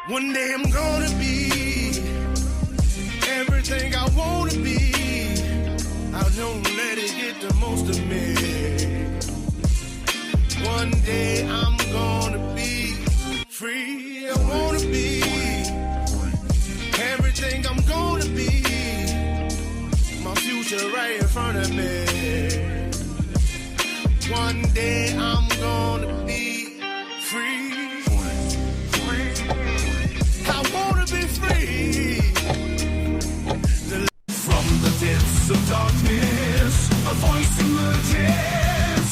One day I'm gonna be everything I wanna be. I don't let it get the most of me. One day I'm gonna be free. I wanna be everything I'm gonna be. My future right in front of me. One day I'm gonna be free. I wanna be free. From the depths of darkness, a voice emerges,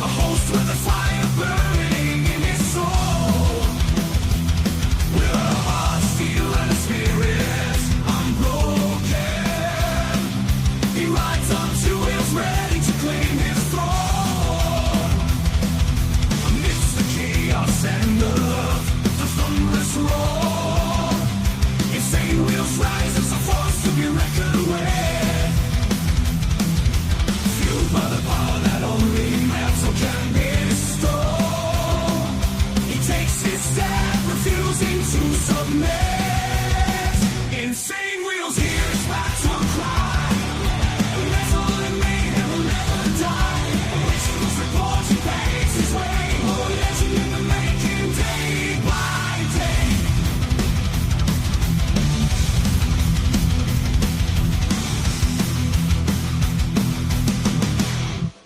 a host with a fire burning in his soul. With a heart steel and a spirit unbroken, he rides on two wheels ready to claim his throne. Amidst the chaos and the thunderous roar, insane wheels rise as a force to be reckoned with. Fueled by the power that only metal can bestow, he takes his stand, refusing to submit. Insane wheels hear his battle cry. Metal and mayhem will never die. Rituals report and paves his way. Oh, legend in the making, day by day.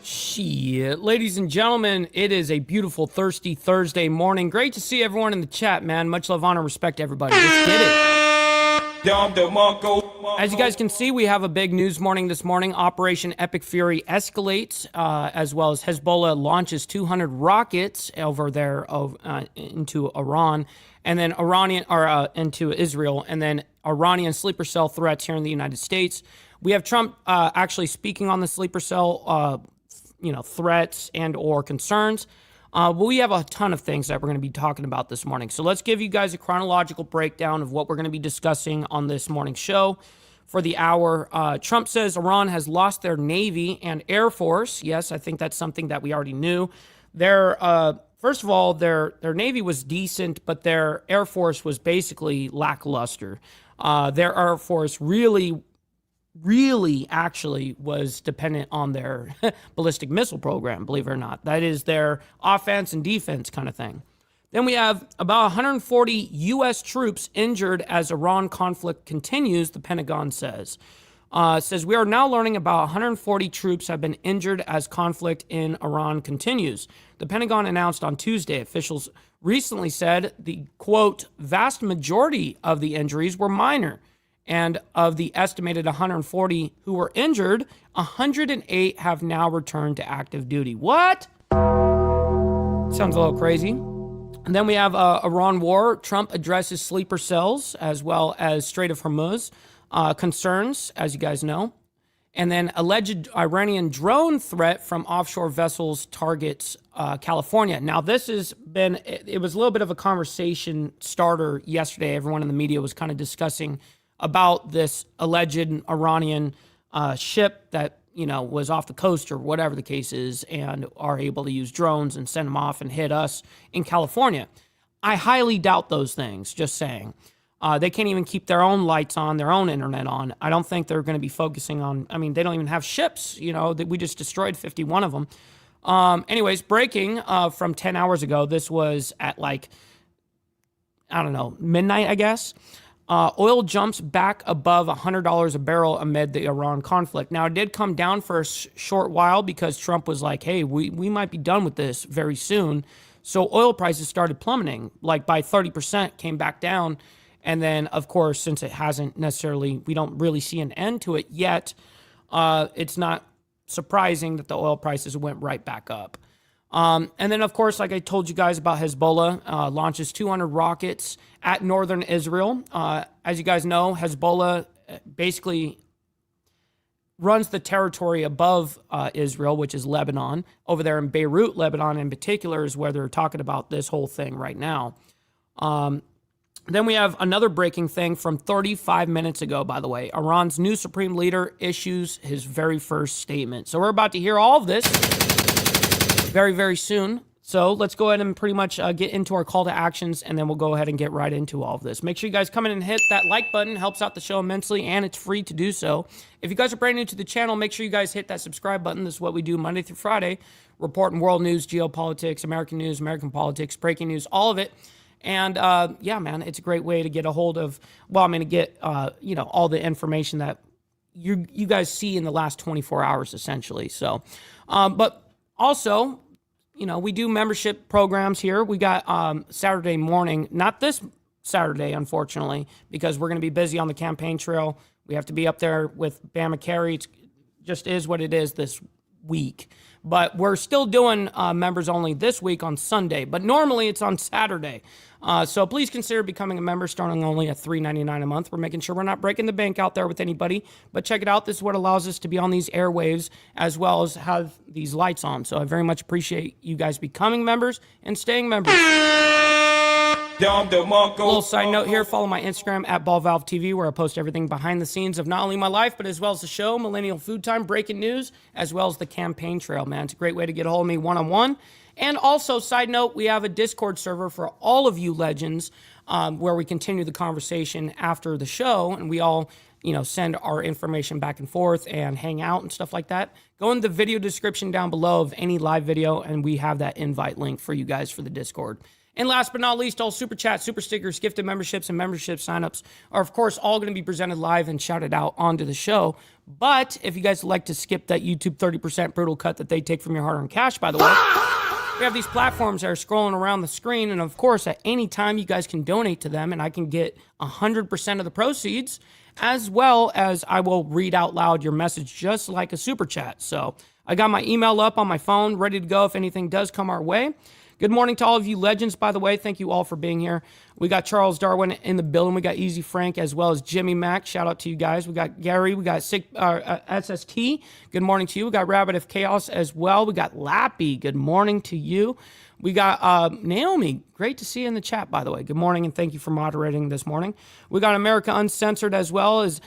Shit. Ladies and gentlemen, it is a beautiful, thirsty Thursday morning. Great to see everyone in the chat, man. Much love, honor, respect to everybody. Let's get it. As you guys can see, we have a big news morning this morning. Operation Epic Fury escalates, as well as Hezbollah launches 200 rockets over there into Iran, and then into Israel, and then Iranian sleeper cell threats here in the United States. We have Trump actually speaking on the sleeper cell threats and or concerns. But we have a ton of things that we're going to be talking about this morning. So let's give you guys a chronological breakdown of what we're going to be discussing on this morning's show for the hour. Trump says Iran has lost their Navy and Air Force. Yes, I think that's something that we already knew. First of all, their Navy was decent, but their Air Force was basically lackluster. Their Air Force really actually was dependent on their ballistic missile program, believe it or not. That is their offense and defense kind of thing. Then we have about 140 U.S. troops injured as Iran conflict continues, the Pentagon says. Says we are now learning about 140 troops have been injured as conflict in Iran continues. The Pentagon announced on Tuesday. Officials recently said the, quote, vast majority of the injuries were minor. And of the estimated 140 who were injured, 108 have now returned to active duty. What? Sounds a little crazy. And then we have Iran war. Trump addresses sleeper cells as well as Strait of Hormuz concerns, as you guys know. And then alleged Iranian drone threat from offshore vessels targets California. Now, it was a little bit of a conversation starter yesterday. Everyone in the media was kind of discussing about this alleged Iranian ship that, was off the coast or whatever the case is, and are able to use drones and send them off and hit us in California. I highly doubt those things, just saying. They can't even keep their own lights on, their own internet on. I don't think they're going to be focusing on, they don't even have ships, that we just destroyed 51 of them. Anyways, breaking from 10 hours ago, this was at midnight, I guess. Oil jumps back above $100 a barrel amid the Iran conflict. Now, it did come down for a short while because Trump was like, hey, we might be done with this very soon. So oil prices started plummeting, by 30%, came back down. And then, of course, since it hasn't necessarily, we don't really see an end to it yet, it's not surprising that the oil prices went right back up. And then, of course, like I told you guys about Hezbollah, launches 200 rockets at northern Israel. As you guys know, Hezbollah basically runs the territory above Israel, which is Lebanon. Over there in Beirut, Lebanon in particular, is where they're talking about this whole thing right now. Then we have another breaking thing from 35 minutes ago, by the way. Iran's new supreme leader issues his very first statement. So we're about to hear all of this very, very soon. So let's go ahead and pretty much get into our call to actions, and then we'll go ahead and get right into all of this. Make sure you guys come in and hit that like button. Helps out the show immensely, and it's free to do so. If you guys are brand new to the channel, make sure you guys hit that subscribe button. This is what we do Monday through Friday, reporting world news, geopolitics, American news, American politics, breaking news, all of it. And yeah, man, it's a great way to get a hold of, well, I'm going to get, all the information that you guys see in the last 24 hours, essentially. So, but also, we do membership programs here. We got Saturday morning, not this Saturday, unfortunately, because we're going to be busy on the campaign trail. We have to be up there with Bama Carey. It just is what it is this week. But we're still doing members only this week on Sunday. But normally it's on Saturday. So please consider becoming a member starting only at $3.99 a month. We're making sure we're not breaking the bank out there with anybody. But check it out. This is what allows us to be on these airwaves as well as have these lights on. So I very much appreciate you guys becoming members and staying members. A little side note here, follow my Instagram at BallValveTV, where I post everything behind the scenes of not only my life, but as well as the show, Millennial Food Time, breaking news, as well as the campaign trail, man. It's a great way to get a hold of me one-on-one. And also, side note, we have a Discord server for all of you legends where we continue the conversation after the show, and we all, send our information back and forth and hang out and stuff like that. Go in the video description down below of any live video, and we have that invite link for you guys for the Discord. And last but not least, all super chats, super stickers, gifted memberships, and membership signups are, of course, all going to be presented live and shouted out onto the show. But if you guys would like to skip that YouTube 30% brutal cut that they take from your hard-earned cash, by the way, we have these platforms that are scrolling around the screen. And, of course, at any time, you guys can donate to them, and I can get 100% of the proceeds, as well as I will read out loud your message just like a super chat. So I got my email up on my phone, ready to go if anything does come our way. Good morning to all of you legends, by the way. Thank you all for being here. We got Charles Darwin in the building. We got Easy Frank as well as Jimmy Mack. Shout out to you guys. We got Gary. We got SST. Good morning to you. We got Rabbit of Chaos as well. We got Lappy. Good morning to you. We got Naomi. Great to see you in the chat, by the way. Good morning, and thank you for moderating this morning. We got America Uncensored as well as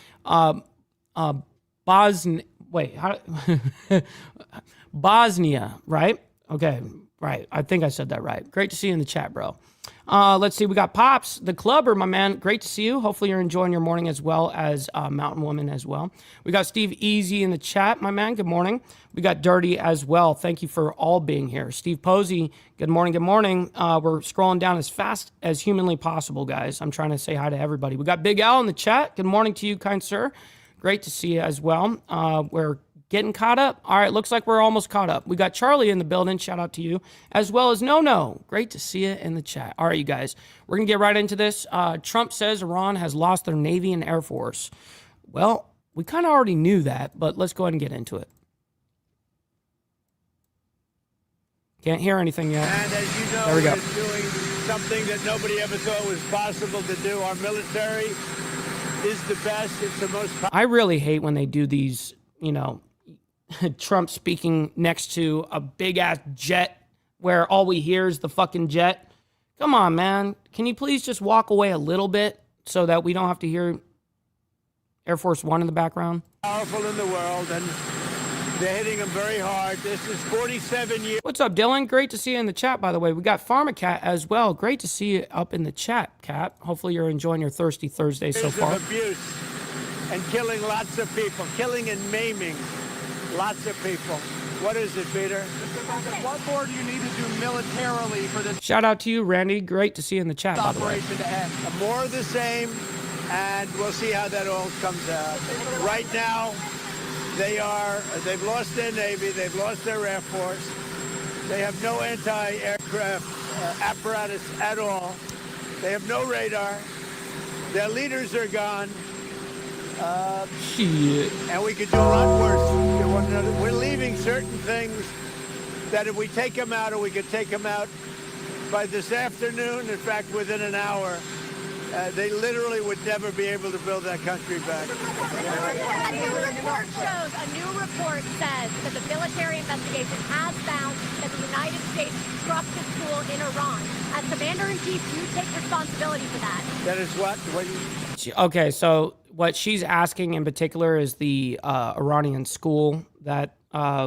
Bosnia, right? Okay. Right. I think I said that right. Great to see you in the chat, bro. Let's see. We got Pops, the Clubber, my man. Great to see you. Hopefully you're enjoying your morning as well as Mountain Woman as well. We got Steve Easy in the chat, my man. Good morning. We got Dirty as well. Thank you for all being here. Steve Posey, good morning. Good morning. We're scrolling down as fast as humanly possible, guys. I'm trying to say hi to everybody. We got Big Al in the chat. Good morning to you, kind sir. Great to see you as well. We're getting caught up. All right, looks like we're almost caught up. We got Charlie in the building. Shout out to you. As well as No. Great to see you in the chat. All right, you guys. We're going to get right into this. Trump says Iran has lost their Navy and Air Force. Well, we kind of already knew that, but let's go ahead and get into it. Can't hear anything yet. And as you know, there we go. it's doing something that nobody ever thought was possible to do. Our military is the best. It's the most I really hate when they do these, Trump speaking next to a big-ass jet where all we hear is the fucking jet. Come on, man. Can you please just walk away a little bit so that we don't have to hear Air Force One in the background? Powerful in the world, and they're hitting them very hard. This is 47 years. What's up, Dylan? Great to see you in the chat, by the way. We got PharmaCat as well. Great to see you up in the chat, Cat. Hopefully you're enjoying your Thirsty Thursday so far. Of abuse and killing lots of people, killing and maiming lots of people. What is it, Peter? What more do you need to do militarily for this Shout out to you, Randy. Great to see you in the chat, by the way. operation to end? More of the same, and we'll see how that all comes out. Right now, they've lost their Navy, they've lost their Air Force, they have no anti-aircraft apparatus at all, they have no radar, their leaders are gone, Shit. and we could do a lot worse to one another. We're leaving certain things that if we take them out, or we could take them out by this afternoon, in fact, within an hour, they literally would never be able to build that country back. A new report shows, a new report says that the military investigation has found that the United States struck the school in Iran. As Commander-in-Chief, do you take responsibility for that? That is what? Okay, so what she's asking in particular is the Iranian school that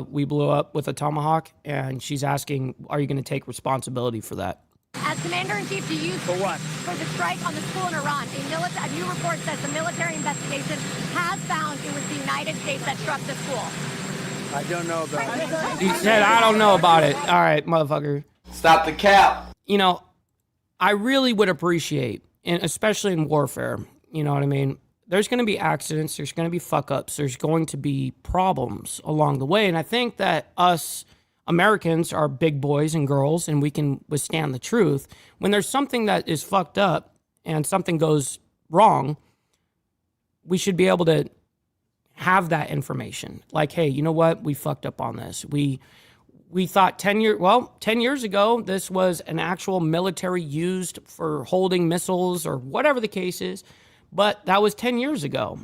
we blew up with a Tomahawk, and she's asking, are you going to take responsibility for that? As Commander-in-Chief, do you... For what? For the strike on the school in Iran. A new report says the military investigation has found it was the United States that struck the school. I don't know about it. He said, I don't know about it. All right, motherfucker. Stop the cap. You know, I really would appreciate, and especially in warfare, you know what I mean? There's going to be accidents. There's going to be fuck-ups. There's going to be problems along the way. And I think that us Americans are big boys and girls, and we can withstand the truth. When there's something that is fucked up and something goes wrong, we should be able to have that information. Like, hey, you know what? We fucked up on this. We thought 10 years ago, this was an actual military used for holding missiles or whatever the case is. But that was 10 years ago.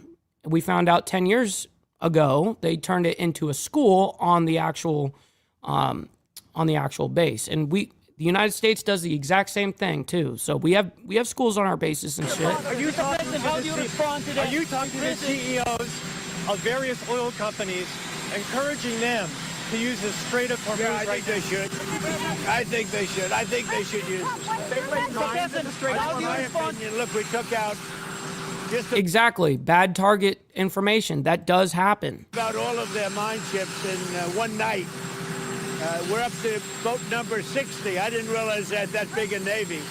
We found out 10 years ago, they turned it into a school on the actual base. And the United States does the exact same thing too. So we have schools on our bases and shit. Are you talking to the CEOs of various oil companies, encouraging them to use this Strait of Hormuz? Yeah, I think they should. I think they should. I think they should use it. They laid mines in the Strait. How do you respond? Look, we took out Exactly. Bad target information. That does happen. about all of their mine ships in one night. We're up to boat number 60. I didn't realize they had that big a navy.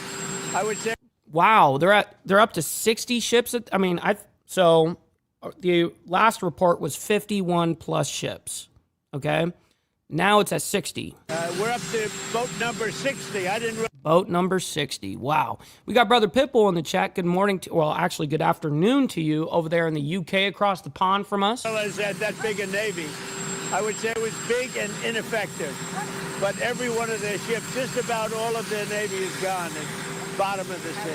I would say. Wow, they're up to 60 ships. So the last report was 51 plus ships. Okay, now it's at 60. We're up to boat number 60. I didn't. Boat number 60. Wow. We got Brother Pitbull in the chat. Good morning actually good afternoon to you over there in the UK across the pond from us. Realize they had that big a navy. I would say it was big and ineffective. But every one of their ships, just about all of their navy is gone. Bottom of the sea.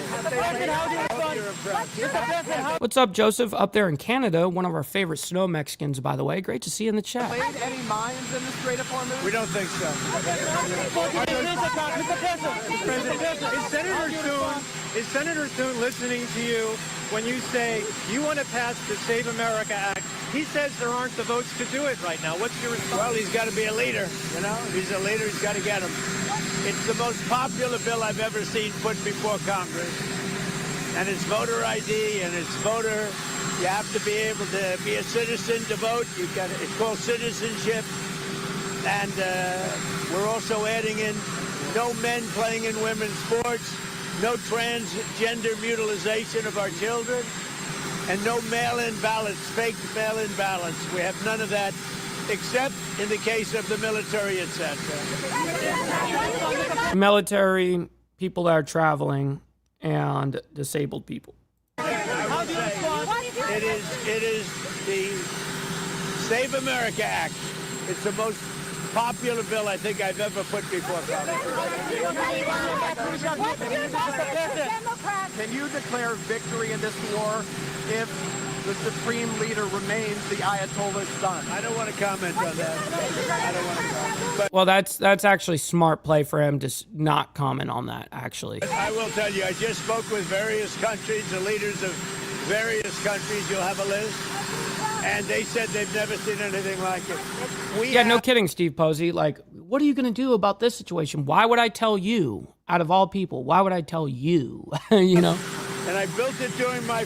What's up, Joseph? Up there in Canada, one of our favorite snow Mexicans, by the way. Great to see you in the chat. Laid any mines in the Strait of Hormuz? We don't think so. Is Senator Thune listening to you when you say you want to pass the Save America Act? He says there aren't the votes to do it right now. What's your response? Well, he's got to be a leader. You know, if he's a leader, he's got to get him. It's the most popular bill I've ever seen put before Congress. And it's voter ID and it's voter. You have to be able to be a citizen to vote. It's called citizenship. And we're also adding in no men playing in women's sports, no transgender mutilization of our children, and no mail-in ballots, fake mail-in ballots. We have none of that, except in the case of the military, etc. Military, people that are traveling, and disabled people. It is the Save America Act. It's the most popular bill I think I've ever put before Congress. Can you declare victory in this war if the supreme leader remains the Ayatollah's son? I don't want to comment on that. I don't want to comment. But Well, that's actually smart play for him to not comment on that, actually. I will tell you, I just spoke with various countries, the leaders of various countries. You'll have a list. And they said they've never seen anything like it. No kidding, Steve Posey. Like, what are you going to do about this situation? Why would I tell you, out of all people, why would I tell you, you know? And I built it during my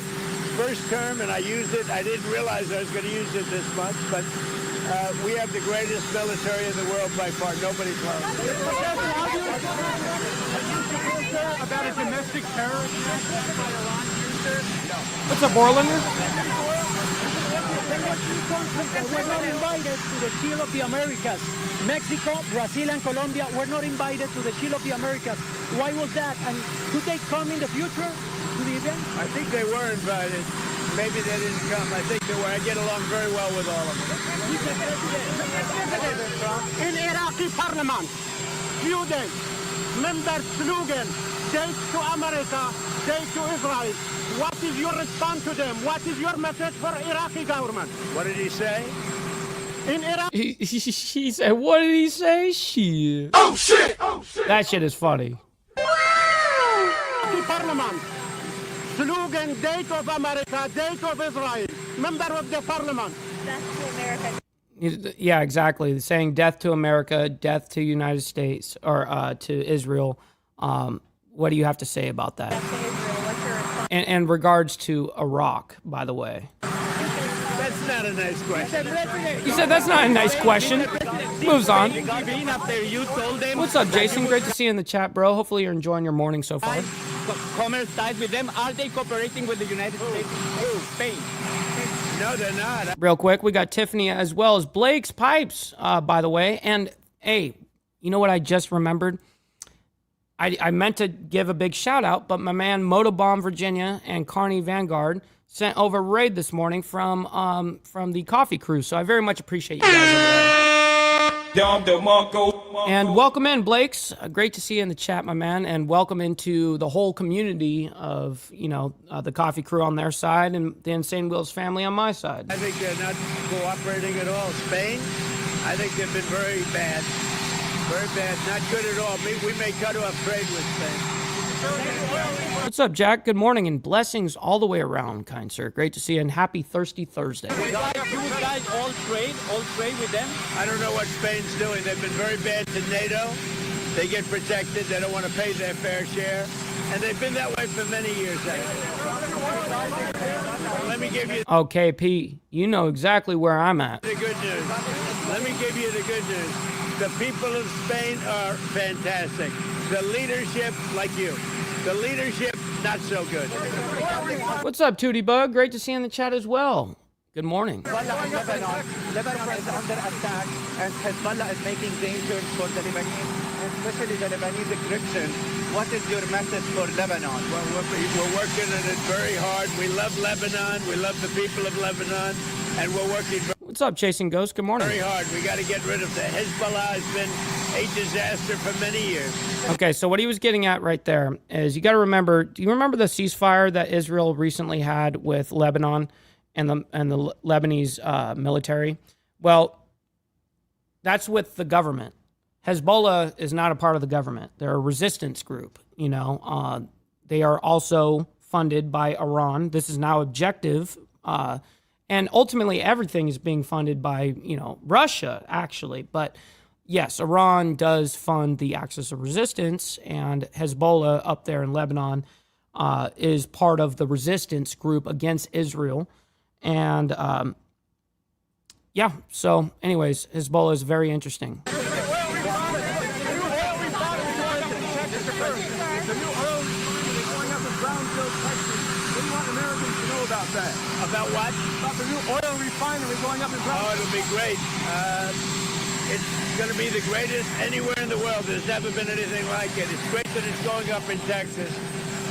first term, and I used it. I didn't realize I was going to use it this much, but we have the greatest military in the world by far. Nobody close. About a domestic terrorist attack by Iran? What's up, Borlander? We're not invited to the Shield of the Americas. Mexico, Brazil, and Colombia were not invited to the Shield of the Americas. Why was that? And could they come in the future to the event? I think they were invited. Maybe they didn't come. I think they were. I get along very well with all of them. In Iraqi parliament, few days, members slogan, "Take to America, take to Israel." What is your response to them? What is your message for Iraqi government? What did he say? In Iraq, He said, what did he say? Shit. Oh shit! Oh shit! That shit is funny. Iraqi parliament, slogan, "Date of America, date of Israel." Member of the parliament. That's to America. Yeah, exactly. Saying death to America, death to United States, or to Israel. What do you have to say about that? Death to Israel. What's your response? And regards to Iraq, by the way. That's not a nice question. He said that's not a nice question. Moves on. You told them What's up, Jason? Great to see you in the chat, bro. Hopefully you're enjoying your morning so far. commerce ties with them. Are they cooperating with the United States? Spain. No, they're not. Real quick, we got Tiffany as well as Blake's Pipes, by the way. And, hey, you know what I just remembered? I meant to give a big shout out, but my man Motobomb Virginia and Carney Vanguard sent over a raid this morning from the coffee crew. So I very much appreciate you guys over there. And welcome in, Blakes. Great to see you in the chat, my man. And welcome into the whole community of, the coffee crew on their side and the Insane Wheels family on my side. I think they're not cooperating at all. Spain, I think they've been very bad. Very bad. Not good at all. We may cut off trade with Spain. What's up, Jack? Good morning and blessings all the way around, kind sir. Great to see you and happy Thirsty Thursday. You guys all trade with them? I don't know what Spain's doing. They've been very bad to NATO. They get protected. They don't want to pay their fair share. And they've been that way for many years, actually. Let me give you Okay, P, you know exactly where I'm at. the good news. Let me give you the good news. The people of Spain are fantastic. The leadership, like you. The leadership, not so good. What's up, Tootie Bug? Great to see you in the chat as well. Good morning. Lebanon is under attack, and Hezbollah is making dangers for the Lebanese, especially the Lebanese Christians. What is your message for Lebanon? Well, we're working on it very hard. We love Lebanon. We love the people of Lebanon. And we're working What's up, Chasing Ghost? Good morning. very hard. We got to get rid of the Hezbollah. Has been a disaster for many years. Okay, so what he was getting at right there is you got to remember, do you remember the ceasefire that Israel recently had with Lebanon and the Lebanese military? Well, that's with the government. Hezbollah is not a part of the government. They're a resistance group, They are also funded by Iran. This is now objective. And ultimately, everything is being funded by, Russia, actually. But yes, Iran does fund the Axis of Resistance, and Hezbollah up there in Lebanon is part of the resistance group against Israel. And so anyways, Hezbollah is very interesting. About what? About the new oil refinery going up in Brownsville. Oh, it'll be great. It's going to be the greatest anywhere in the world. There's never been anything like it. It's great that it's going up in Texas.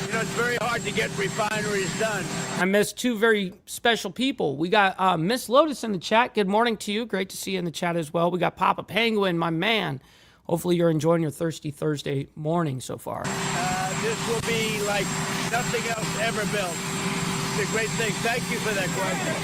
It's very hard to get refineries done. I missed two very special people. We got Miss Lotus in the chat. Good morning to you. Great to see you in the chat as well. We got Papa Penguin, my man. Hopefully you're enjoying your Thirsty Thursday morning so far. This will be like nothing else ever built. It's a great thing. Thank you for that question.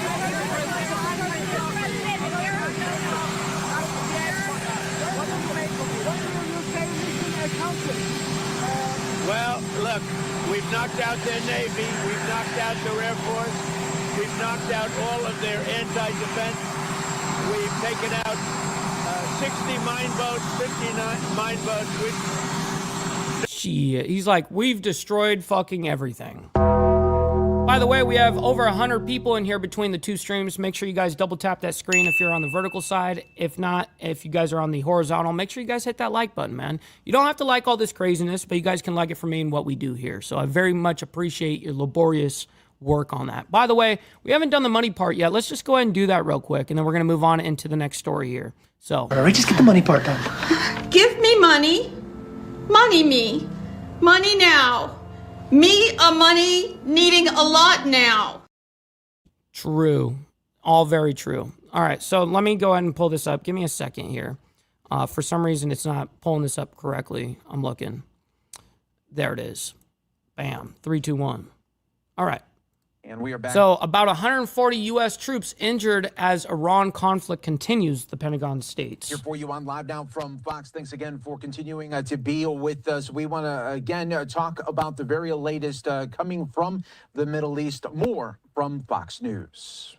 Well, look, we've knocked out their Navy, we've knocked out their Air Force, we've knocked out all of their anti-defense, we've taken out 60 mine boats, 59 mine boats. Shit, he's like, we've destroyed fucking everything. By the way, we have over 100 people in here between the two streams. Make sure you guys double tap that screen if you're on the vertical side. If not, if you guys are on the horizontal, make sure you guys hit that like button, man. You don't have to like all this craziness, but you guys can like it for me and what we do here. So I very much appreciate your laborious work on that. By the way, we haven't done the money part yet. Let's just go ahead and do that real quick, and then we're going to move on into the next story here. So, all right, just get the money part done. Give me money. Money me. Money now. Me a money needing a lot now. True. All very true. All right, so let me go ahead and pull this up. Give me a second here. For some reason, it's not pulling this up correctly. I'm looking. There it is. Bam. 3, 2, 1. All right. And we are back. So about 140 U.S. troops injured as Iran conflict continues, the Pentagon states. Here for you on Live Now from Fox. Thanks again for continuing to be with us. We want to, again, talk about the very latest coming from the Middle East. More from Fox News.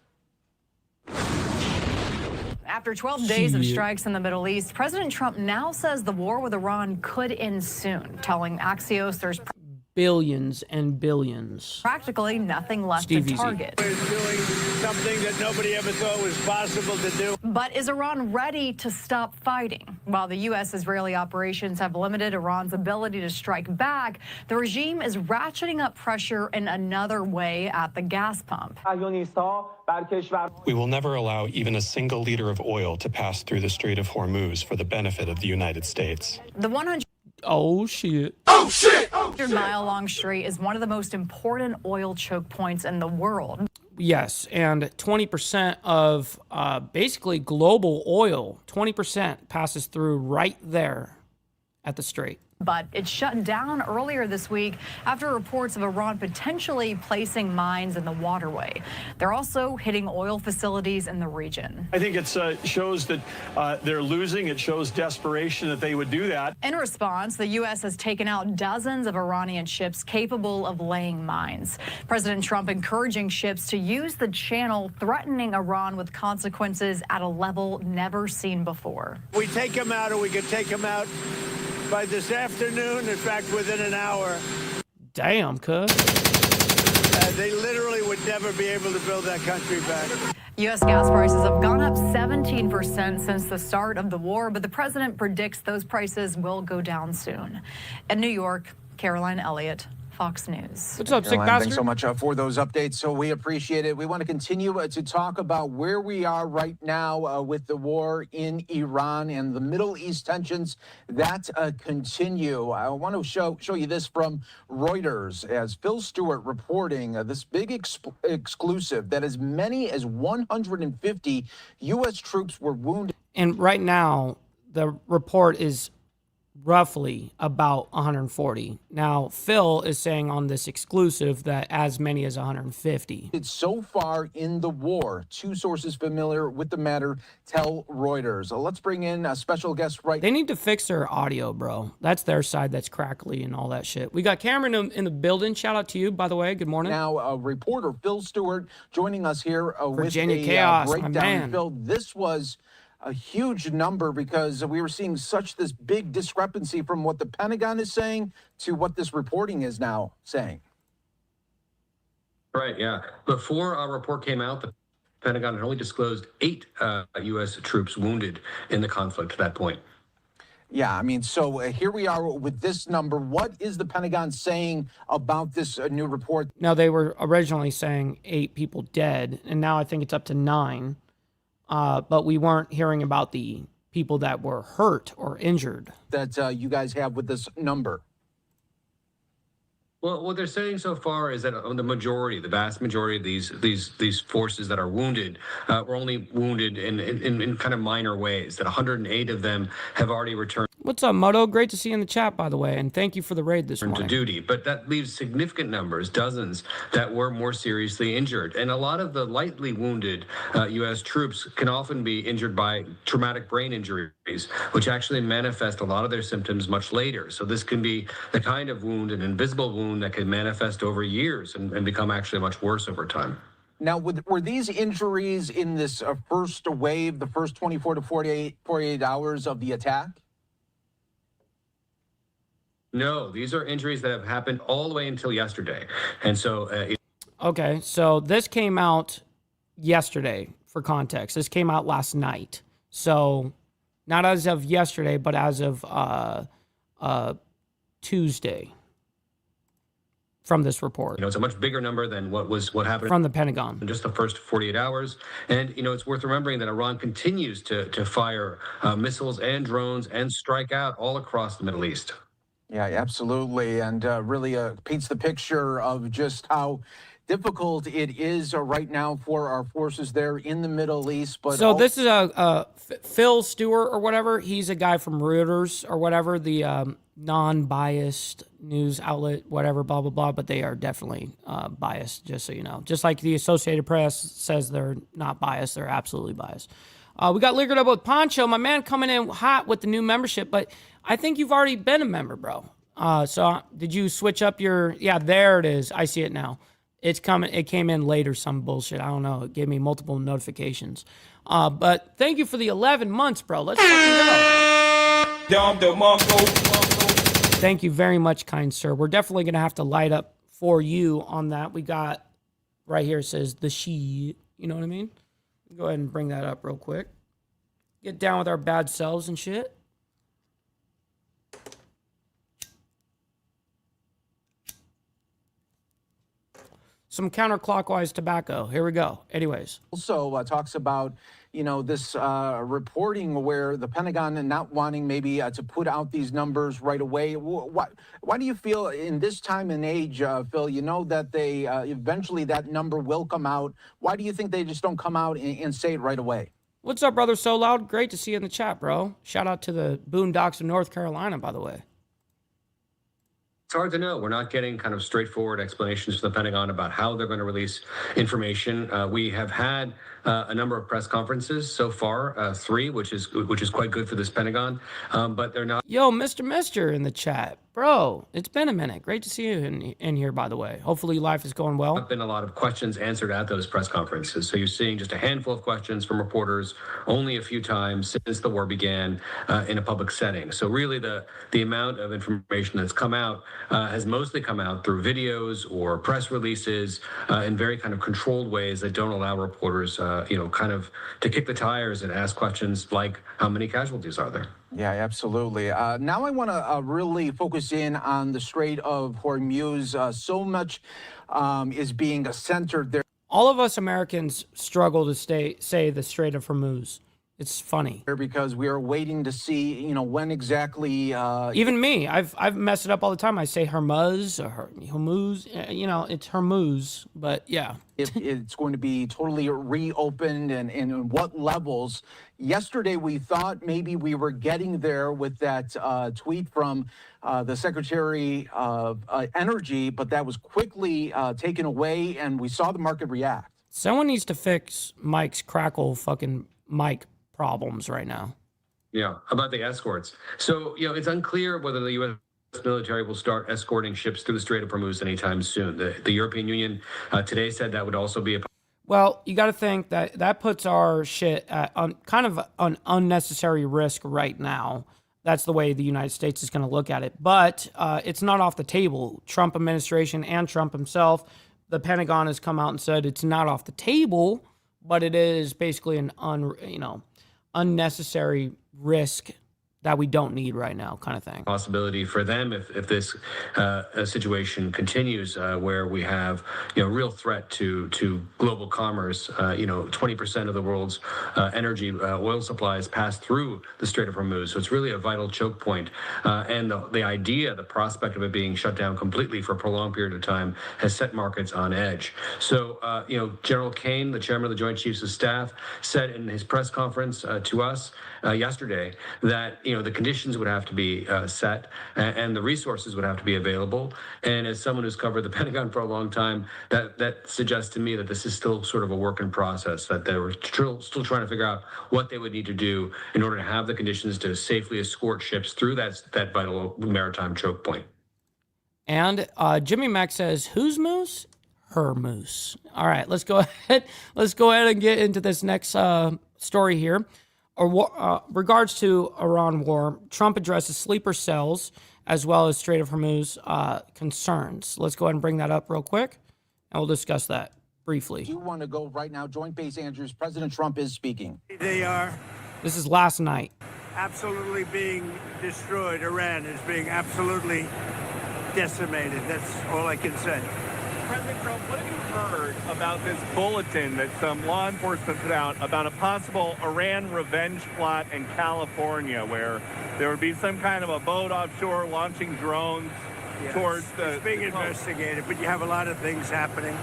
After 12 days of strikes in the Middle East, President Trump now says the war with Iran could end soon, telling Axios there's billions and billions. Practically nothing left to target. We're doing something that nobody ever thought was possible to do. But is Iran ready to stop fighting? While the U.S.-Israeli operations have limited Iran's ability to strike back, the regime is ratcheting up pressure in another way at the gas pump. We will never allow even a single liter of oil to pass through the Strait of Hormuz for the benefit of the United States. The 100 Oh, shit. 100-mile-long strait is one of the most important oil choke points in the world. Yes, and 20% of basically global oil, 20% passes through right there at the strait. But it shut down earlier this week after reports of Iran potentially placing mines in the waterway. They're also hitting oil facilities in the region. I think it shows that they're losing. It shows desperation that they would do that. In response, the U.S. has taken out dozens of Iranian ships capable of laying mines. President Trump encouraging ships to use the channel, threatening Iran with consequences at a level never seen before. We take them out, or we could take them out by this afternoon, in fact, within an hour. Damn, cuz. They literally would never be able to build that country back. U.S. gas prices have gone up 17% since the start of the war, but the president predicts those prices will go down soon. In New York, Caroline Elliott, Fox News. What's up, sick Caroline, bastard? thanks so much for those updates. So we appreciate it. We want to continue to talk about where we are right now with the war in Iran and the Middle East tensions that continue. I want to show you this from Reuters as Phil Stewart reporting this big exclusive that as many as 150 U.S. troops were wounded. And right now, the report is roughly about 140. Now, Phil is saying on this exclusive that as many as 150. It's so far in the war. Two sources familiar with the matter tell Reuters. Let's bring in a special guest right. They need to fix their audio, bro. That's their side that's crackly and all that shit. We got Cameron in the building. Shout out to you, by the way. Good morning. Now, reporter Phil Stewart joining us here Virginia with Chaos, breakdown. my man. Phil, this was a huge number because we were seeing such this big discrepancy from what the Pentagon is saying to what this reporting is now saying. Right, yeah. Before our report came out, the Pentagon had only disclosed 8 U.S. troops wounded in the conflict at that point. Yeah, I mean, so here we are with this number. What is the Pentagon saying about this new report? Now, they were originally saying 8 people dead, and now I think it's up to 9. But we weren't hearing about the people that were hurt or injured. That you guys have with this number. Well, what they're saying so far is that the vast majority of these forces that are wounded were only wounded in kind of minor ways, that 108 of them have already returned. What's up, Moto? Great to see you in the chat, by the way, and thank you for the raid this morning. To duty, but that leaves significant numbers, dozens, that were more seriously injured. And a lot of the lightly wounded U.S. troops can often be injured by traumatic brain injuries, which actually manifest a lot of their symptoms much later. So this can be the kind of wound, an invisible wound that can manifest over years and become actually much worse over time. Now, were these injuries in this first wave, the first 24 to 48 hours of the attack? No, these are injuries that have happened all the way until yesterday. And so... Okay, so this came out yesterday, for context. This came out last night. So not as of yesterday, but as of Tuesday from this report. It's a much bigger number than what happened from the Pentagon in just the first 48 hours. And, it's worth remembering that Iran continues to fire missiles and drones and strike out all across the Middle East. Yeah, absolutely. And really paints the picture of just how difficult it is right now for our forces there in the Middle East. But so this is Phil Stewart or whatever. He's a guy from Reuters or whatever, the non-biased news outlet, whatever, blah, blah, blah. But they are definitely biased, just so you know. Just like the Associated Press says they're not biased, they're absolutely biased. We got Liquored Up with Poncho, my man, coming in hot with the new membership. But I think you've already been a member, bro. So did you switch up your... Yeah, there it is. I see it now. It's coming. It came in later, some bullshit. I don't know. It gave me multiple notifications. But thank you for the 11 months, bro. Let's fucking go. Thank you very much, kind sir. We're definitely going to have to light up for you on that. We got right here, it says the she. You know what I mean? Go ahead and bring that up real quick. Get down with our bad selves and shit. Some counterclockwise tobacco. Here we go. Anyways. Also talks about, this reporting where the Pentagon not wanting maybe to put out these numbers right away. Why do you feel in this time and age, Phil, that they eventually that number will come out? Why do you think they just don't come out and say it right away? What's up, brother So Loud? Great to see you in the chat, bro. Shout out to the Boondocks of North Carolina, by the way. It's hard to know. We're not getting kind of straightforward explanations from the Pentagon about how they're going to release information. We have had a number of press conferences so far, 3, which is quite good for this Pentagon, but they're not. Yo, Mr. in the chat. Bro, it's been a minute. Great to see you in here, by the way. Hopefully life is going well. There have been a lot of questions answered at those press conferences. So you're seeing just a handful of questions from reporters only a few times since the war began in a public setting. So really the amount of information that's come out has mostly come out through videos or press releases in very kind of controlled ways that don't allow reporters, kind of to kick the tires and ask questions like, how many casualties are there? Yeah, absolutely. Now I want to really focus in on the Strait of Hormuz. So much is being centered there. All of us Americans struggle to say the Strait of Hormuz. It's funny. Because we are waiting to see, when exactly. Even me, I've messed it up all the time. I say Hormuz or Hormuz. It's Hormuz, but yeah. It's going to be totally reopened and what levels. Yesterday, we thought maybe we were getting there with that tweet from the Secretary of Energy, but that was quickly taken away, and we saw the market react. Someone needs to fix Mike's crackle fucking mic problems right now. Yeah, about the escorts. So, it's unclear whether the U.S. military will start escorting ships through the Strait of Hormuz anytime soon. The European Union today said that would also be a... Well, you got to think that puts our shit at kind of an unnecessary risk right now. That's the way the United States is going to look at it. But it's not off the table. Trump administration and Trump himself, the Pentagon has come out and said it's not off the table, but it is basically an unnecessary risk that we don't need right now, kind of thing. Possibility for them if this situation continues, where we have real threat to global commerce. 20% of the world's energy oil supplies pass through the Strait of Hormuz, so it's really a vital choke point. And the prospect of it being shut down completely for a prolonged period of time has set markets on edge. So General Kane, the chairman of the Joint Chiefs of Staff, said in his press conference to us yesterday that the conditions would have to be set and the resources would have to be available. And as someone who's covered the Pentagon for a long time, that suggests to me that this is still sort of a work in process, that they were still trying to figure out what they would need to do in order to have the conditions to safely escort ships through that vital maritime choke point. And Jimmy Mack says, whose moose? Her moose. All right, let's go ahead. Let's go ahead and get into this next story here. Regards to Iran war, Trump addresses sleeper cells as well as Strait of Hormuz concerns. Let's go ahead and bring that up real quick, and we'll discuss that briefly. Do you want to go right now? Joint Base Andrews, President Trump is speaking. They are This is last night. absolutely being destroyed. Iran is being absolutely decimated. That's all I can say. President Trump, what have you heard about this bulletin that some law enforcement put out about a possible Iran revenge plot in California, where there would be some kind of a boat offshore launching drones towards the... It's being investigated, but you have a lot of things happening,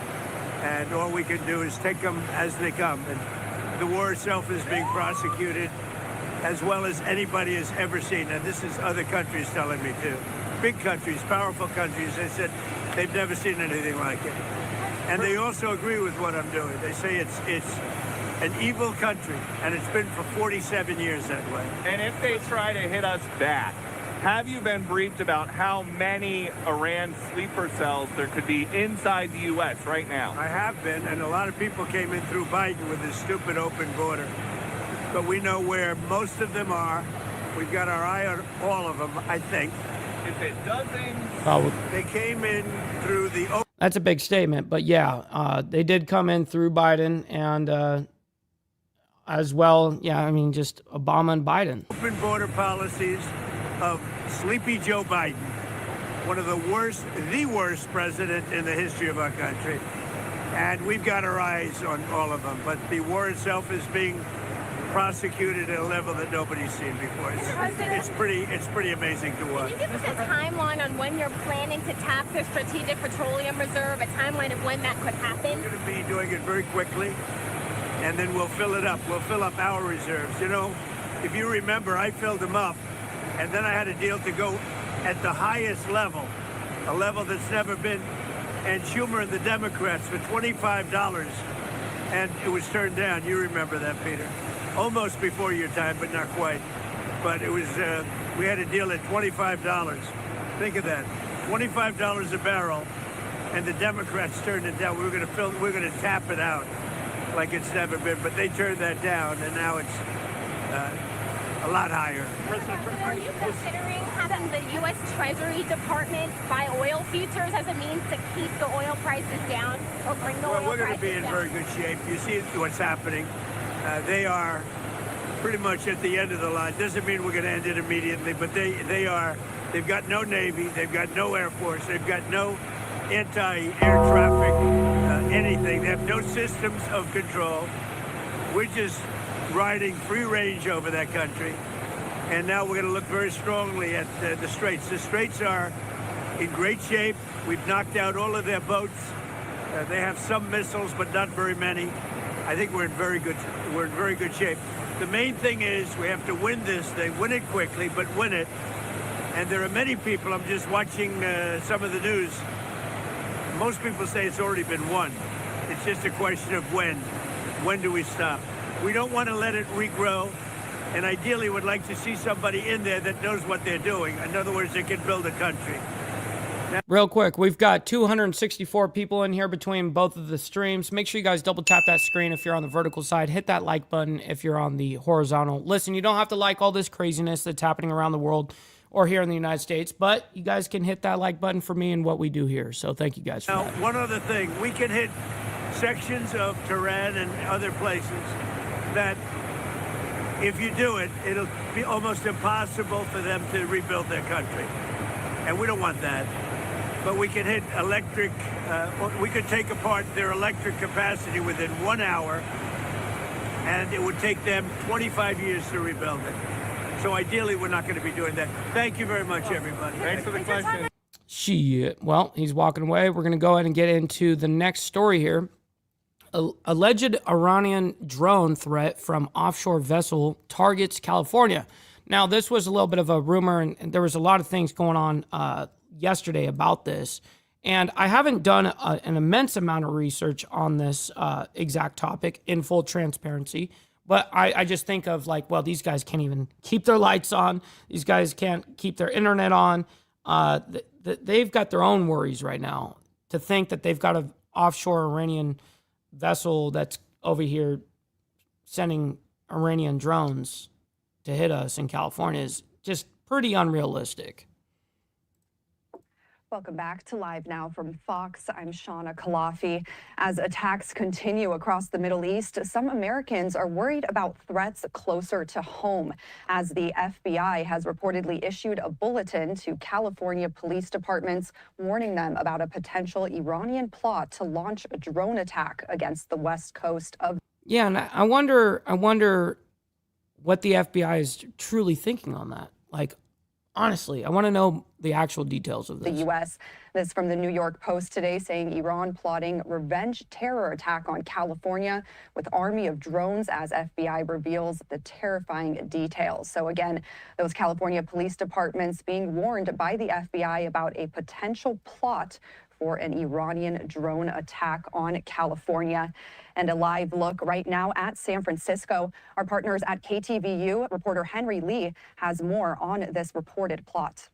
and all we can do is take them as they come. And the war itself is being prosecuted as well as anybody has ever seen, and this is other countries telling me too. Big countries, powerful countries, they said they've never seen anything like it. And they also agree with what I'm doing. They say it's an evil country, and it's been for 47 years that way. And if they try to hit us back, Have you been briefed about how many Iran sleeper cells there could be inside the U.S. right now? I have been, and a lot of people came in through Biden with this stupid open border. But we know where most of them are. We've got our eye on all of them, I think. Is it dozens? They came in through the... That's a big statement, but yeah, they did come in through Biden and as well, yeah, I mean, just Obama and Biden. Open border policies of Sleepy Joe Biden, one of the worst president in the history of our country. And we've got our eyes on all of them, but the war itself is being prosecuted at a level that nobody's seen before. It's pretty amazing to watch. Can you give us a timeline on when you're planning to tap the Strategic Petroleum Reserve, a timeline of when that could happen? We're going to be doing it very quickly, and then we'll fill it up. We'll fill up our reserves. You know, if you remember, I filled them up, and then I had a deal to go at the highest level, a level that's never been, and Schumer and the Democrats for $25, and it was turned down. You remember that, Peter. Almost before your time, but not quite. But it was, we had a deal at $25. Think of that, $25 a barrel, and the Democrats turned it down. We're going to tap it out like it's never been, but they turned that down, and now it's a lot higher. Are you considering having the U.S. Treasury Department buy oil futures as a means to keep the oil prices down or bring the oil prices down? We're going to be in very good shape. You see what's happening. They are pretty much at the end of the line. Doesn't mean we're going to end it immediately, but they've got no Navy, they've got no Air Force, they've got no anti-air traffic, anything. They have no systems of control. We're just riding free range over that country. And now we're going to look very strongly at the Straits. The Straits are in great shape. We've knocked out all of their boats. They have some missiles, but not very many. I think we're in very good shape. The main thing is we have to win this thing, win it quickly, but win it. And there are many people, I'm just watching some of the news. Most people say it's already been won. It's just a question of when. When do we stop? We don't want to let it regrow. And ideally would like to see somebody in there that knows what they're doing. In other words, they can build a country. Real quick, we've got 264 people in here between both of the streams. Make sure you guys double tap that screen if you're on the vertical side. Hit that like button if you're on the horizontal. Listen, you don't have to like all this craziness that's happening around the world or here in the United States, but you guys can hit that like button for me and what we do here. So thank you guys for that. Now, one other thing. We can hit sections of Tehran and other places that if you do it, it'll be almost impossible for them to rebuild their country. And we don't want that. But we can hit electric, we could take apart their electric capacity within 1 hour, and it would take them 25 years to rebuild it. So ideally, we're not going to be doing that. Thank you very much, everybody. Thanks for the question. Shit. Well, he's walking away. We're going to go ahead and get into the next story here. Alleged Iranian drone threat from offshore vessel targets California. Now, this was a little bit of a rumor, and there was a lot of things going on yesterday about this. And I haven't done an immense amount of research on this exact topic in full transparency. But I just think of like, well, these guys can't even keep their lights on. These guys can't keep their internet on. They've got their own worries right now. To think that they've got an offshore Iranian vessel that's over here sending Iranian drones to hit us in California is just pretty unrealistic. Welcome back to Live Now from Fox. I'm Shauna Kalafi. As attacks continue across the Middle East, some Americans are worried about threats closer to home, as the FBI has reportedly issued a bulletin to California police departments warning them about a potential Iranian plot to launch a drone attack against the west coast of. Yeah, and I wonder what the FBI is truly thinking on that. Like, honestly, I want to know the actual details of this. The U.S. This from the New York Post today, saying Iran plotting revenge terror attack on California with army of drones, as FBI reveals the terrifying details. So again, those California police departments being warned by the FBI about a potential plot for an Iranian drone attack on California. And a live look right now at San Francisco. Our partners at KTVU, reporter Henry Lee, has more on this reported plot.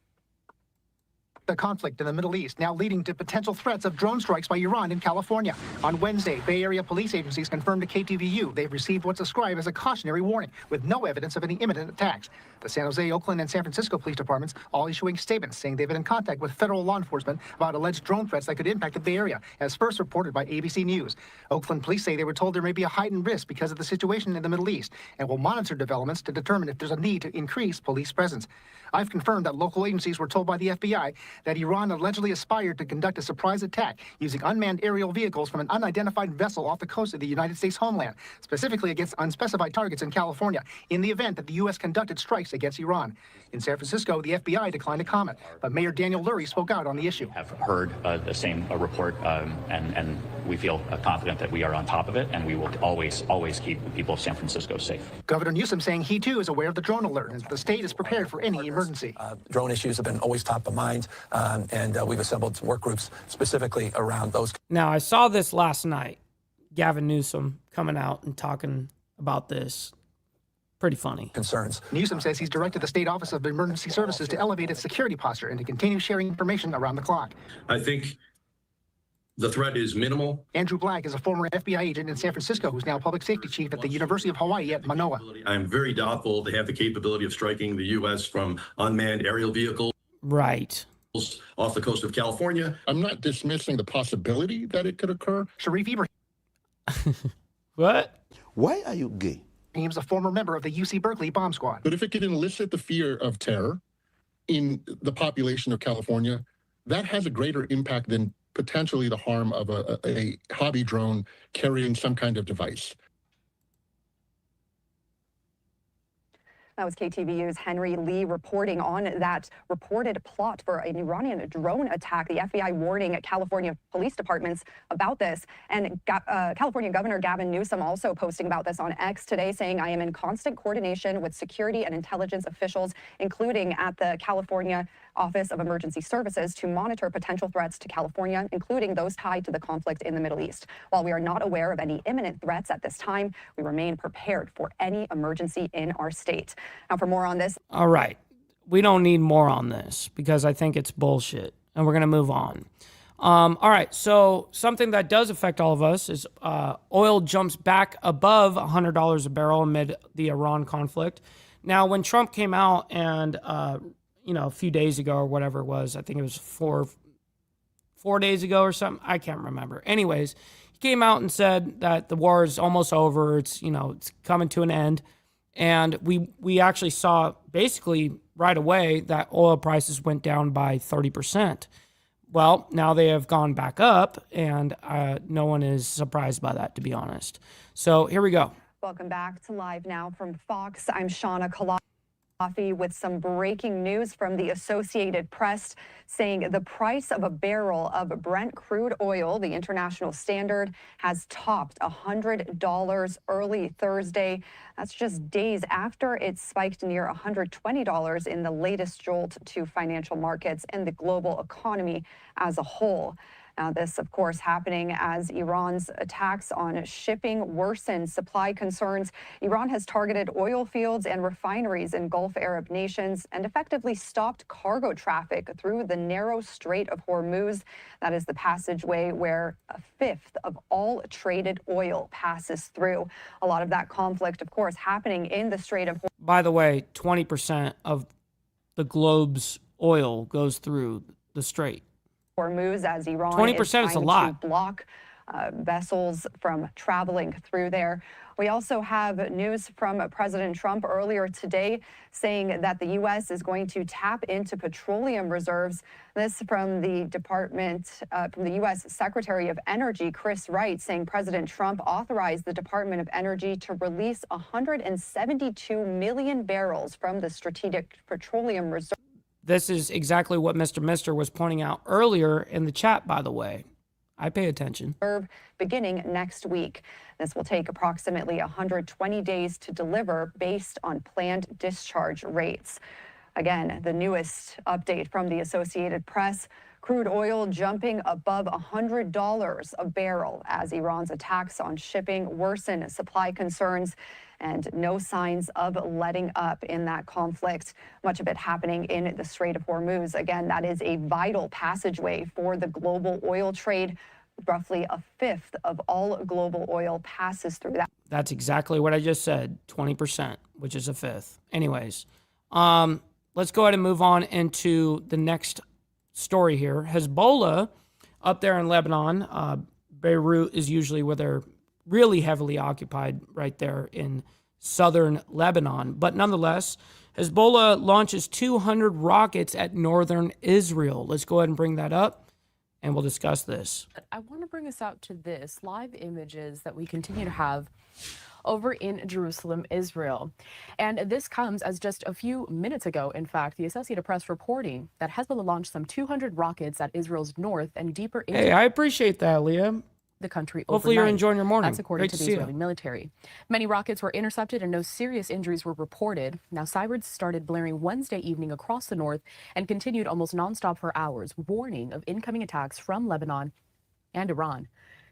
The conflict in the Middle East now leading to potential threats of drone strikes by Iran in California. On Wednesday, Bay Area police agencies confirmed to KTVU they've received what's described as a cautionary warning with no evidence of any imminent attacks. The San Jose, Oakland, and San Francisco police departments all issuing statements saying they've been in contact with federal law enforcement about alleged drone threats that could impact the Bay Area, as first reported by ABC News. Oakland police say they were told there may be a heightened risk because of the situation in the Middle East and will monitor developments to determine if there's a need to increase police presence. I've confirmed that local agencies were told by the FBI that Iran allegedly aspired to conduct a surprise attack using unmanned aerial vehicles from an unidentified vessel off the coast of the United States homeland, specifically against unspecified targets in California, in the event that the U.S. conducted strikes against Iran. In San Francisco, the FBI declined to comment, but Mayor Daniel Lurie spoke out on the issue. I've heard the same report, and we feel confident that we are on top of it, and we will always keep the people of San Francisco safe. Governor Newsom saying he, too, is aware of the drone alert, and the state is prepared for any emergency. Drone issues have been always top of mind, and we've assembled some work groups specifically around those. Now, I saw this last night. Gavin Newsom coming out and talking about this. Pretty funny. Concerns. Newsom says he's directed the State Office of Emergency Services to elevate its security posture and to continue sharing information around the clock. I think the threat is minimal. Andrew Black is a former FBI agent in San Francisco who's now public safety chief at the University of Hawaii at Manoa. I'm very doubtful they have the capability of striking the U.S. from unmanned aerial vehicles. Right. Off the coast of California. I'm not dismissing the possibility that it could occur. Sharif Ibrahim. What? Why are you gay? He's a former member of the UC Berkeley bomb squad. But if it could elicit the fear of terror in the population of California, that has a greater impact than potentially the harm of a hobby drone carrying some kind of device. That was KTVU's Henry Lee reporting on that reported plot for an Iranian drone attack. The FBI warning California police departments about this. And California Governor Gavin Newsom also posting about this on X today, saying, I am in constant coordination with security and intelligence officials, including at the California Office of Emergency Services, to monitor potential threats to California, including those tied to the conflict in the Middle East. While we are not aware of any imminent threats at this time, we remain prepared for any emergency in our state. Now, for more on this. All right. We don't need more on this because I think it's bullshit, and we're going to move on. All right. So something that does affect all of us is oil jumps back above $100 a barrel amid the Iran conflict. Now, when Trump came out and a few days ago or whatever it was, I think it was four days ago or something. I can't remember. Anyways, he came out and said that the war is almost over. It's coming to an end. And we actually saw basically right away that oil prices went down by 30%. Well, now they have gone back up, and no one is surprised by that, to be honest. So here we go. Welcome back to Live Now from Fox. I'm Shauna Kalafi with some breaking news from the Associated Press, saying the price of a barrel of Brent crude oil, the international standard, has topped $100 early Thursday. That's just days after it spiked near $120 in the latest jolt to financial markets and the global economy as a whole. Now, this, of course, happening as Iran's attacks on shipping worsen supply concerns. Iran has targeted oil fields and refineries in Gulf Arab nations and effectively stopped cargo traffic through the narrow Strait of Hormuz. That is the passageway where a fifth of all traded oil passes through. A lot of that conflict, of course, happening in the Strait of Hormuz. By the way, 20% of the globe's oil goes through the strait. Hormuz, as Iran 20% is a lot. To block vessels from traveling through there. We also have news from President Trump earlier today saying that the U.S. is going to tap into petroleum reserves. This from the from the U.S. Secretary of Energy, Chris Wright, saying President Trump authorized the Department of Energy to release 172 million barrels from the strategic petroleum reserve. This is exactly what Mr. Mister was pointing out earlier in the chat, by the way. I pay attention. Beginning next week. This will take approximately 120 days to deliver based on planned discharge rates. Again, the newest update from the Associated Press, crude oil jumping above $100 a barrel as Iran's attacks on shipping worsen supply concerns and no signs of letting up in that conflict. Much of it happening in the Strait of Hormuz. Again, that is a vital passageway for the global oil trade. Roughly a fifth of all global oil passes through that. That's exactly what I just said, 20%, which is a fifth. Anyways, let's go ahead and move on into the next story here. Hezbollah up there in Lebanon, Beirut is usually where they're really heavily occupied, right there in southern Lebanon. But nonetheless, Hezbollah launches 200 rockets at northern Israel. Let's go ahead and bring that up, and we'll discuss this. I want to bring us out to this live images that we continue to have over in Jerusalem, Israel. And this comes as just a few minutes ago, in fact, the Associated Press reporting that Hezbollah launched some 200 rockets at Israel's north and deeper into Hey, I appreciate that, Leah. the country Hopefully you're overnight. enjoying your morning. That's according Great to to the see Israeli you. military. Many rockets were intercepted and no serious injuries were reported. Now, sirens started blaring Wednesday evening across the north and continued almost nonstop for hours, warning of incoming attacks from Lebanon and Iran.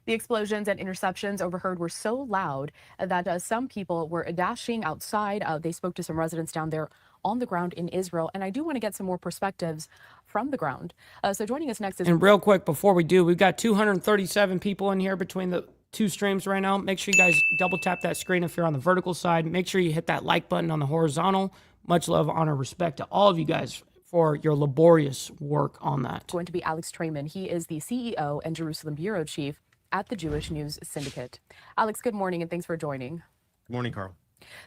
The explosions and interceptions overheard were so loud that some people were dashing outside. They spoke to some residents down there on the ground in Israel. And I do want to get some more perspectives from the ground. So joining us next is... And real quick, before we do, we've got 237 people in here between the two streams right now. Make sure you guys double tap that screen if you're on the vertical side. Make sure you hit that like button on the horizontal. Much love, honor, respect to all of you guys for your laborious work on that. Going to be Alex Trayman. He is the CEO and Jerusalem Bureau Chief at the Jewish News Syndicate. Alex, good morning and thanks for joining. Good morning, Carl.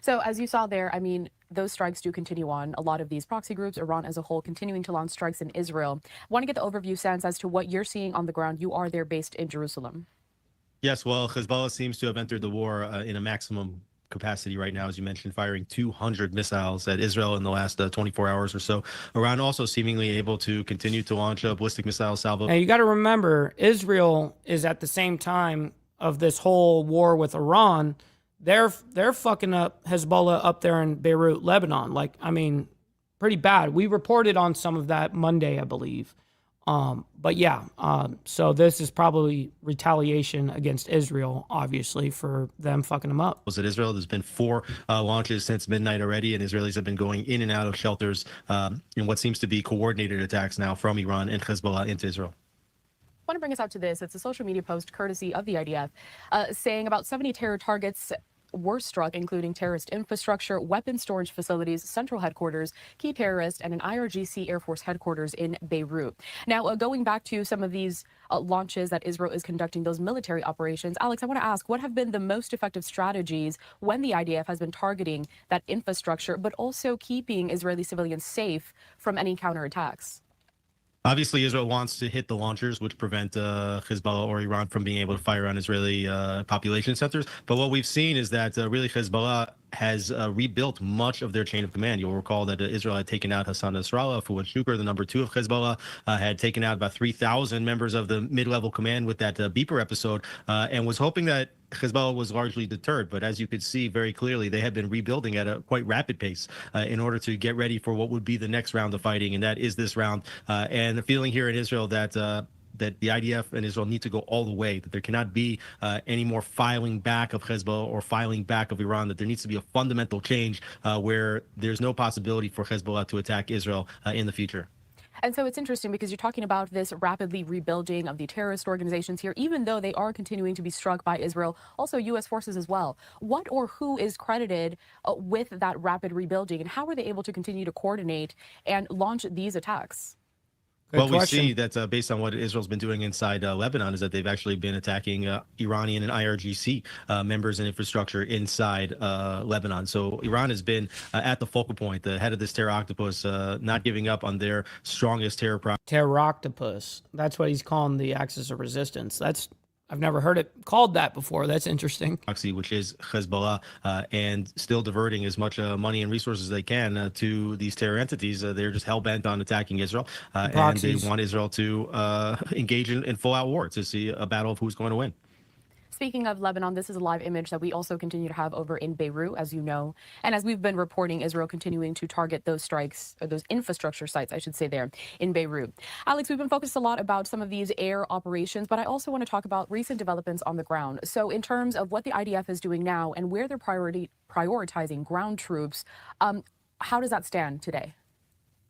So as you saw there, I mean, those strikes do continue on. A lot of these proxy groups, Iran as a whole, continuing to launch strikes in Israel. I want to get the overview sense as to what you're seeing on the ground. You are there based in Jerusalem. Yes, well, Hezbollah seems to have entered the war in a maximum capacity right now, as you mentioned, firing 200 missiles at Israel in the last 24 hours or so. Iran also seemingly able to continue to launch a ballistic missile salvo. Now, you got to remember, Israel is at the same time of this whole war with Iran. They're fucking up Hezbollah up there in Beirut, Lebanon. Like, I mean, pretty bad. We reported on some of that Monday, I believe. But yeah, so this is probably retaliation against Israel, obviously, for them fucking them up. Was it Israel? There's been 4 launches since midnight already, and Israelis have been going in and out of shelters in what seems to be coordinated attacks now from Iran and Hezbollah into Israel. I want to bring us out to this. It's a social media post courtesy of the IDF saying about 70 terror targets were struck, including terrorist infrastructure, weapon storage facilities, central headquarters, key terrorist, and an IRGC Air Force headquarters in Beirut. Now, going back to some of these launches that Israel is conducting, those military operations, Alex, I want to ask, what have been the most effective strategies when the IDF has been targeting that infrastructure, but also keeping Israeli civilians safe from any counterattacks? Obviously, Israel wants to hit the launchers, which prevent Hezbollah or Iran from being able to fire on Israeli population centers. But what we've seen is that really Hezbollah has rebuilt much of their chain of command. You'll recall that Israel had taken out Hassan Nasrallah, Fuad Shukr, the number 2 of Hezbollah, had taken out about 3,000 members of the mid-level command with that beeper episode, and was hoping that Hezbollah was largely deterred. But as you could see very clearly, they have been rebuilding at a quite rapid pace in order to get ready for what would be the next round of fighting, and that is this round. And the feeling here in Israel that that the IDF and Israel need to go all the way, that there cannot be any more filing back of Hezbollah or filing back of Iran, that there needs to be a fundamental change where there's no possibility for Hezbollah to attack Israel in the future. And so it's interesting because you're talking about this rapidly rebuilding of the terrorist organizations here, even though they are continuing to be struck by Israel, also U.S. forces as well. What or who is credited with that rapid rebuilding, and how are they able to continue to coordinate and launch these attacks? Well, we see that based on what Israel's been doing inside Lebanon is that they've actually been attacking Iranian and IRGC members and infrastructure inside Lebanon. So Iran has been at the focal point, the head of this terror octopus, not giving up on their strongest terror problem. Terror octopus. That's what he's calling the axis of resistance. I've never heard it called that before. That's interesting. Which is Hezbollah, and still diverting as much money and resources as they can to these terror entities. They're just hell-bent on attacking Israel, and they want Israel to engage in full-out war to see a battle of who's going to win. speaking of Lebanon, this is a live image that we also continue to have over in Beirut, as you know. And as we've been reporting, Israel continuing to target those strikes, or those infrastructure sites, I should say, there in Beirut. Alex, we've been focused a lot about some of these air operations, but I also want to talk about recent developments on the ground. So in terms of what the IDF is doing now and where they're prioritizing ground troops, how does that stand today?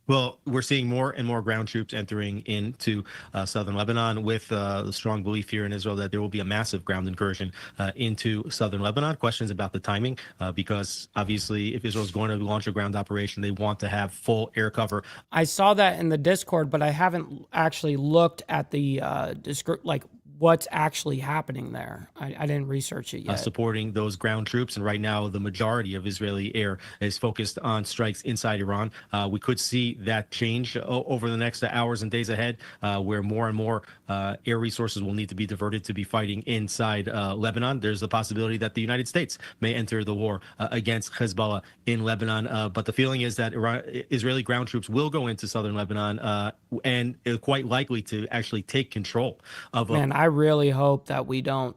Well, we're seeing more and more ground troops entering into southern Lebanon with the strong belief here in Israel that there will be a massive ground incursion into southern Lebanon. Questions about the timing, because obviously if Israel is going to launch a ground operation, they want to have full air cover. I saw that in the Discord, but I haven't actually looked at the what's actually happening there. I didn't research it yet. Supporting those ground troops. And right now, the majority of Israeli air is focused on strikes inside Iran. We could see that change over the next hours and days ahead, where more and more air resources will need to be diverted to be fighting inside Lebanon. There's the possibility that the United States may enter the war against Hezbollah in Lebanon. But the feeling is that Israeli ground troops will go into southern Lebanon and quite likely to actually take control of I really hope that we don't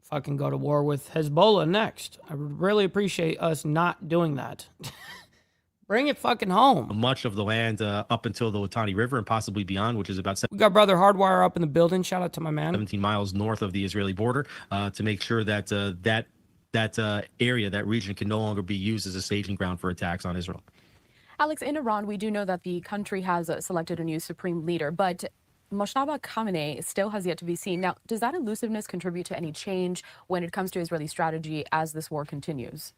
fucking go to war with Hezbollah next. I would really appreciate us not doing that. Bring it fucking home. Much of the land up until the Litani River and possibly beyond, which is about we got Brother Hardwire up in the building. Shout out to my man. 17 miles north of the Israeli border to make sure that that area, that region, can no longer be used as a staging ground for attacks on Israel. Alex, in Iran, we do know that the country has selected a new supreme leader, but Moshtaba Khamenei still has yet to be seen. Now, does that elusiveness contribute to any change when it comes to Israeli strategy as this war continues?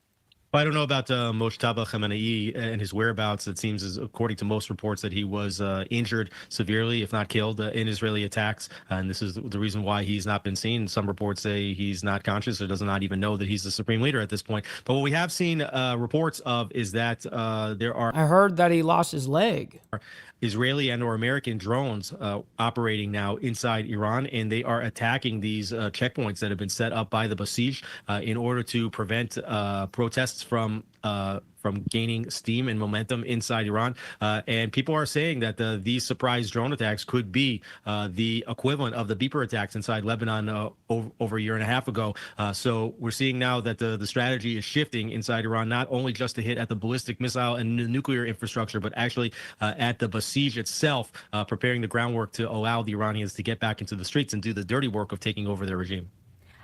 Well, I don't know about Moshtaba Khamenei and his whereabouts. It seems, as according to most reports, that he was injured severely, if not killed, in Israeli attacks. And this is the reason why he's not been seen. Some reports say he's not conscious or does not even know that he's the supreme leader at this point. But what we have seen reports of is that there are... I heard that he lost his leg. Israeli and or American drones operating now inside Iran, and they are attacking these checkpoints that have been set up by the Basij in order to prevent protests from gaining steam and momentum inside Iran. And people are saying that these surprise drone attacks could be the equivalent of the beeper attacks inside Lebanon over a year and a half ago. So we're seeing now that the strategy is shifting inside Iran, not only just to hit at the ballistic missile and nuclear infrastructure, but actually at the Basij itself, preparing the groundwork to allow the Iranians to get back into the streets and do the dirty work of taking over their regime.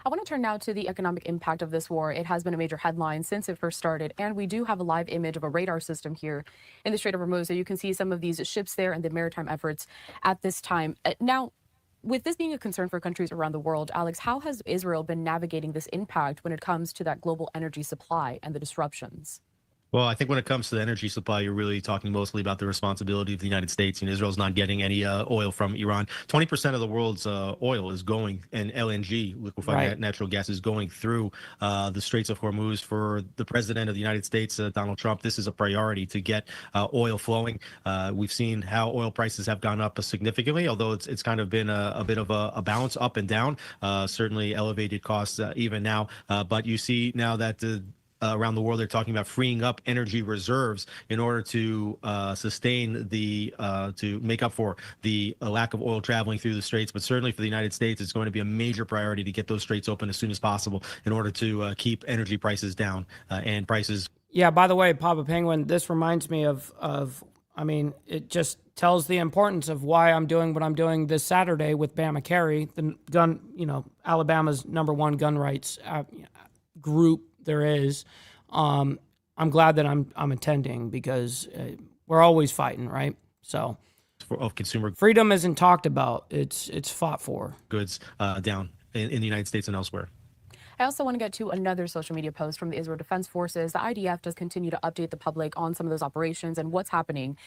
I want to turn now to the economic impact of this war. It has been a major headline since it first started, and we do have a live image of a radar system here in the Strait of Hormuz. So you can see some of these ships there and the maritime efforts at this time. Now, with this being a concern for countries around the world, Alex, how has Israel been navigating this impact when it comes to that global energy supply and the disruptions? Well, I think when it comes to the energy supply, you're really talking mostly about the responsibility of the United States. And Israel's not getting any oil from Iran. 20% of the world's oil is going, and LNG, liquefied natural gas, is going through the Straits of Hormuz. For the president of the United States, Donald Trump, this is a priority to get oil flowing. We've seen how oil prices have gone up significantly, although it's kind of been a bit of a balance up and down, certainly elevated costs even now. But you see now that around the world, they're talking about freeing up energy reserves in order to sustain to make up for the lack of oil traveling through the straits. But certainly for the United States, it's going to be a major priority to get those straits open as soon as possible in order to keep energy prices down and prices. Yeah, by the way, Papa Penguin, this reminds me of I mean, it just tells the importance of why I'm doing what I'm doing this Saturday with Bama Carry, the gun, Alabama's #1 gun rights group there is. I'm glad that I'm attending because we're always fighting, right? So of consumer freedom isn't talked about. It's fought for. Goods down in the United States and elsewhere. I also want to get to another social media post from the Israel Defense Forces. The IDF does continue to update the public on some of those operations and what's happening.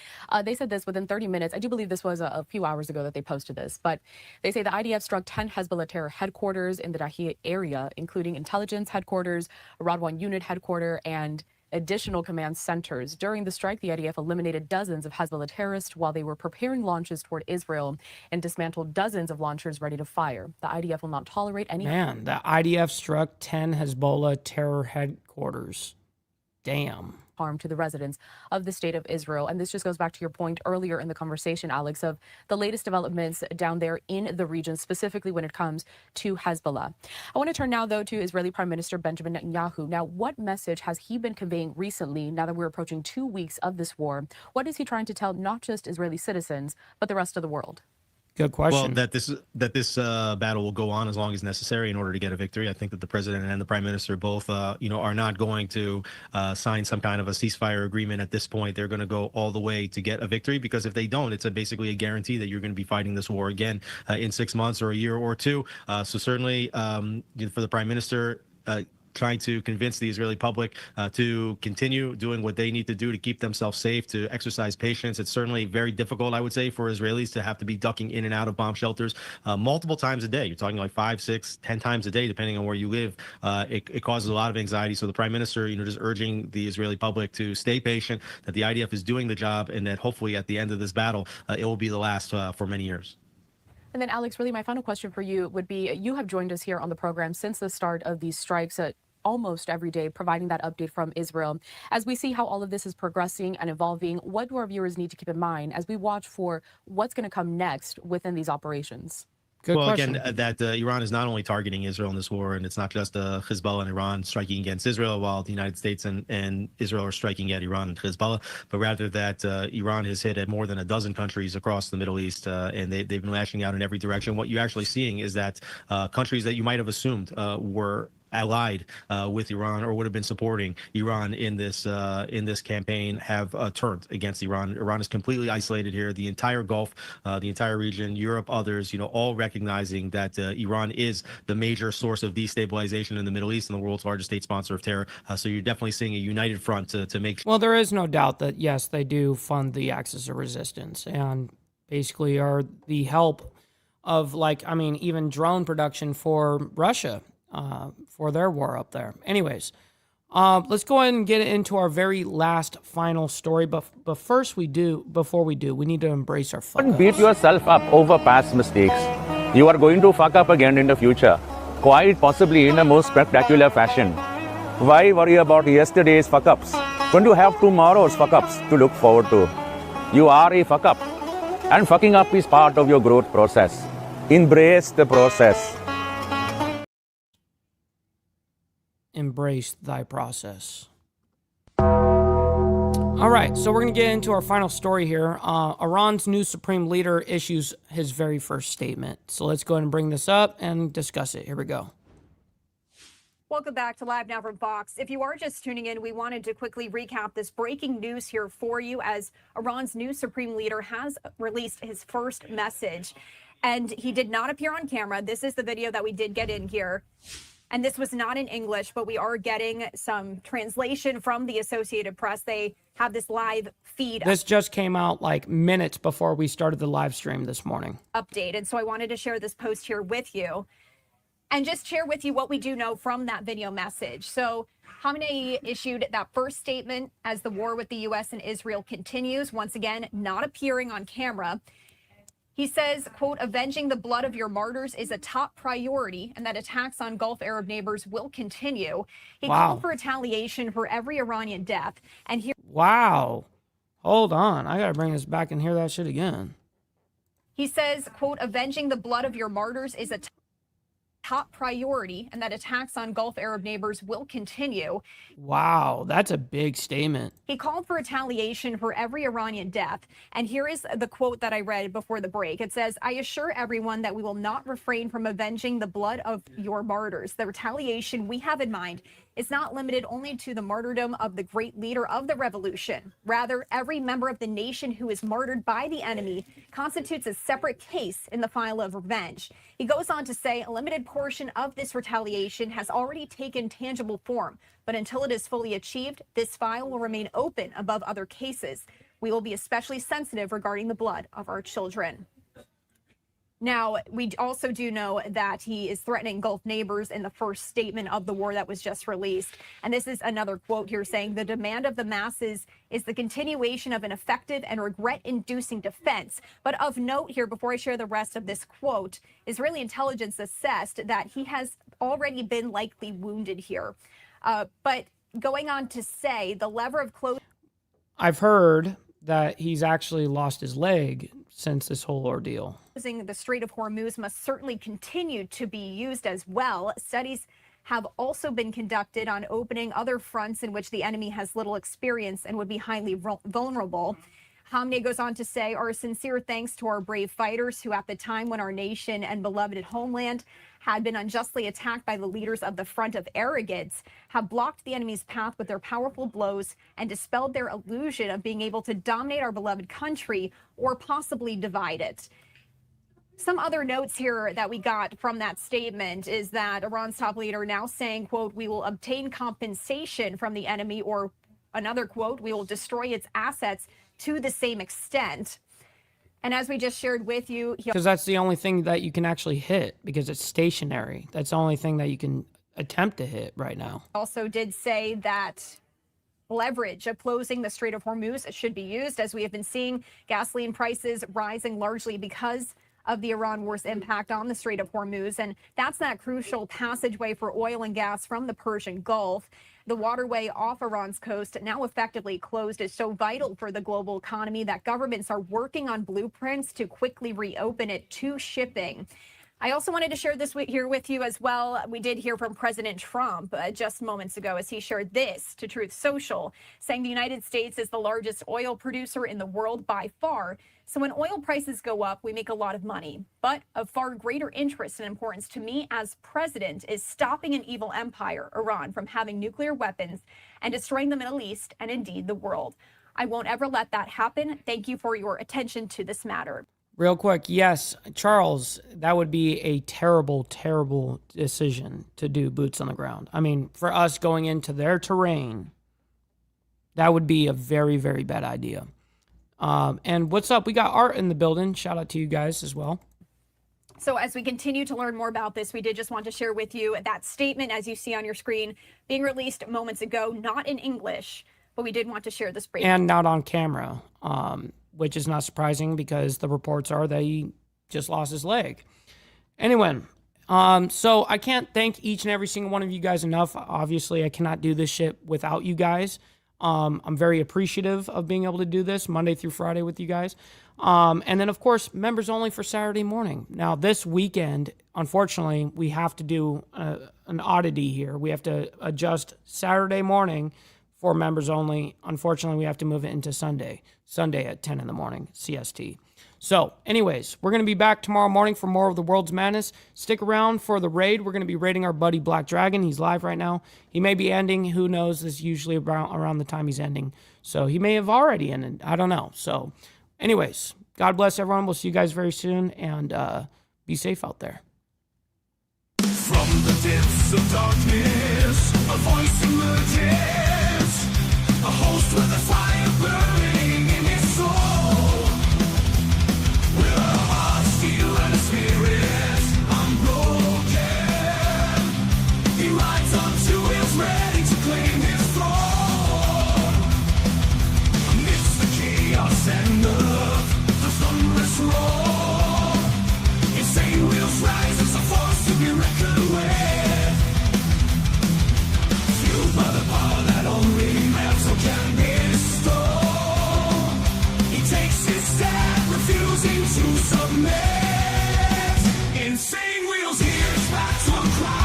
They said this within 30 minutes. I do believe this was a few hours ago that they posted this, but they say the IDF struck 10 Hezbollah terror headquarters in the Dahiyeh area, including intelligence headquarters, a Radwan unit headquarters, and additional command centers. During the strike, the IDF eliminated dozens of Hezbollah terrorists while they were preparing launches toward Israel and dismantled dozens of launchers ready to fire. The IDF will not tolerate any... Man, the IDF struck 10 Hezbollah terror headquarters. Damn. harm to the residents of the state of Israel. And this just goes back to your point earlier in the conversation, Alex, of the latest developments down there in the region, specifically when it comes to Hezbollah. I want to turn now, though, to Israeli Prime Minister Benjamin Netanyahu. Now, what message has he been conveying recently, now that we're approaching 2 weeks of this war? What is he trying to tell not just Israeli citizens, but the rest of the world? Good question. Well, that this battle will go on as long as necessary in order to get a victory. I think that the president and the prime minister both, are not going to sign some kind of a ceasefire agreement at this point. They're going to go all the way to get a victory, because if they don't, it's basically a guarantee that you're going to be fighting this war again in 6 months or a year or two. So certainly for the prime minister, trying to convince the Israeli public to continue doing what they need to do to keep themselves safe, to exercise patience. It's certainly very difficult, I would say, for Israelis to have to be ducking in and out of bomb shelters multiple times a day. You're talking like 5, 6, 10 times a day, depending on where you live. It causes a lot of anxiety. So the prime minister, just urging the Israeli public to stay patient, that the IDF is doing the job, and that hopefully at the end of this battle, it will be the last for many years. And then, Alex, really my final question for you would be, you have joined us here on the program since the start of these strikes almost every day, providing that update from Israel. As we see how all of this is progressing and evolving, what do our viewers need to keep in mind as we watch for what's going to come next within these operations? Good question. Again, that Iran is not only targeting Israel in this war, and it's not just Hezbollah and Iran striking against Israel, while the United States and Israel are striking at Iran and Hezbollah, but rather that Iran has hit at more than a dozen countries across the Middle East, and they've been lashing out in every direction. What you're actually seeing is that countries that you might have assumed were allied with Iran or would have been supporting Iran in this campaign have turned against Iran. Iran is completely isolated here. The entire Gulf, the entire region, Europe, others, all recognizing that Iran is the major source of destabilization in the Middle East and the world's largest state sponsor of terror. So you're definitely seeing a united front to make sure. Well, there is no doubt that, yes, they do fund the Axis of Resistance and basically are the help of, even drone production for Russia. For their war up there. Anyways, let's go ahead and get into our very last final story. But before we do, we need to embrace our fuck ups. Don't beat yourself up over past mistakes. You are going to fuck up again in the future, quite possibly in a most spectacular fashion. Why worry about yesterday's fuck ups when you have tomorrow's fuck ups to look forward to? You are a fuck up, and fucking up is part of your growth process. Embrace the process. Embrace thy process. All right, so we're going to get into our final story here. Iran's new supreme leader issues his very first statement. So let's go ahead and bring this up and discuss it. Here we go. Welcome back to Live Now from Fox. If you are just tuning in, we wanted to quickly recap this breaking news here for you, as Iran's new supreme leader has released his first message. And he did not appear on camera. This is the video that we did get in here. And this was not in English, but we are getting some translation from the Associated Press. They have this live feed. This just came out like minutes before we started the live stream this morning. Update. And so I wanted to share this post here with you and just share with you what we do know from that video message. So Khamenei issued that first statement as the war with the U.S. and Israel continues, once again, not appearing on camera. He says, quote, avenging the blood of your martyrs is a top priority, and that attacks on Gulf Arab neighbors will continue. He called for retaliation for every Iranian death. And here, wow. Hold on. I got to bring this back and hear that shit again. He says, quote, avenging the blood of your martyrs is a top priority, and that attacks on Gulf Arab neighbors will continue. Wow, that's a big statement. He called for retaliation for every Iranian death. And here is the quote that I read before the break. It says, I assure everyone that we will not refrain from avenging the blood of your martyrs. The retaliation we have in mind is not limited only to the martyrdom of the great leader of the revolution. Rather, every member of the nation who is martyred by the enemy constitutes a separate case in the file of revenge. He goes on to say a limited portion of this retaliation has already taken tangible form, but until it is fully achieved, this file will remain open above other cases. We will be especially sensitive regarding the blood of our children. Now, we also do know that he is threatening Gulf neighbors in the first statement of the war that was just released. And this is another quote here saying, the demand of the masses is the continuation of an effective and regret-inducing defense. But of note here, before I share the rest of this quote, Israeli intelligence assessed that he has already been likely wounded here. But going on to say the lever of closing. I've heard that he's actually lost his leg since this whole ordeal. The Strait of Hormuz must certainly continue to be used as well. Studies have also been conducted on opening other fronts in which the enemy has little experience and would be highly vulnerable. Khamenei goes on to say, our sincere thanks to our brave fighters who, at the time when our nation and beloved homeland had been unjustly attacked by the leaders of the Front of Arrogance, have blocked the enemy's path with their powerful blows and dispelled their illusion of being able to dominate our beloved country or possibly divide it. Some other notes here that we got from that statement is that Iran's top leader now saying, quote, we will obtain compensation from the enemy, or another quote, we will destroy its assets to the same extent. And as we just shared with you, because that's the only thing that you can actually hit, because it's stationary. That's the only thing that you can attempt to hit right now. Also did say that leverage of closing the Strait of Hormuz should be used, as we have been seeing gasoline prices rising largely because of the Iran war's impact on the Strait of Hormuz. And that's that crucial passageway for oil and gas from the Persian Gulf. The waterway off Iran's coast, now effectively closed, is so vital for the global economy that governments are working on blueprints to quickly reopen it to shipping. I also wanted to share this here with you as well. We did hear from President Trump just moments ago as he shared this to Truth Social, saying the United States is the largest oil producer in the world by far. So when oil prices go up, we make a lot of money. But of far greater interest and importance to me as president is stopping an evil empire, Iran, from having nuclear weapons and destroying the Middle East and indeed the world. I won't ever let that happen. Thank you for your attention to this matter. Real quick, yes, Charles, that would be a terrible, terrible decision to do, boots on the ground. I mean, for us going into their terrain, that would be a very, very bad idea. And what's up? We got Art in the building. Shout out to you guys as well. So as we continue to learn more about this, we did just want to share with you that statement, as you see on your screen, being released moments ago, not in English, but we did want to share this break. And not on camera, which is not surprising because the reports are that he just lost his leg. Anyway, so I can't thank each and every single one of you guys enough. Obviously, I cannot do this shit without you guys. I'm very appreciative of being able to do this Monday through Friday with you guys. And then, of course, members only for Saturday morning. Now, this weekend, unfortunately, we have to do an oddity here. We have to adjust Saturday morning for members only. Unfortunately, we have to move it into Sunday at 10 in the morning, CST. So, anyways, we're going to be back tomorrow morning for more of the World's Madness. Stick around for the raid. We're going to be raiding our buddy Black Dragon. He's live right now. He may be ending. Who knows? This is usually around the time he's ending. So, he may have already ended. I don't know. So, anyways, God bless everyone. We'll see you guys very soon. And be safe out there. From the depths of darkness, a voice emerges. A host with a fire burning in his soul. With a heart steel and a spirit unbroken, he rides unto his ready to claim his throne. Amidst the chaos and the thunderous roar, insane wheels rise as a force to be reckoned with. Fueled by the power that only metal can bestow, he takes his stand, refusing to submit. Insane wheels hears back to a cry.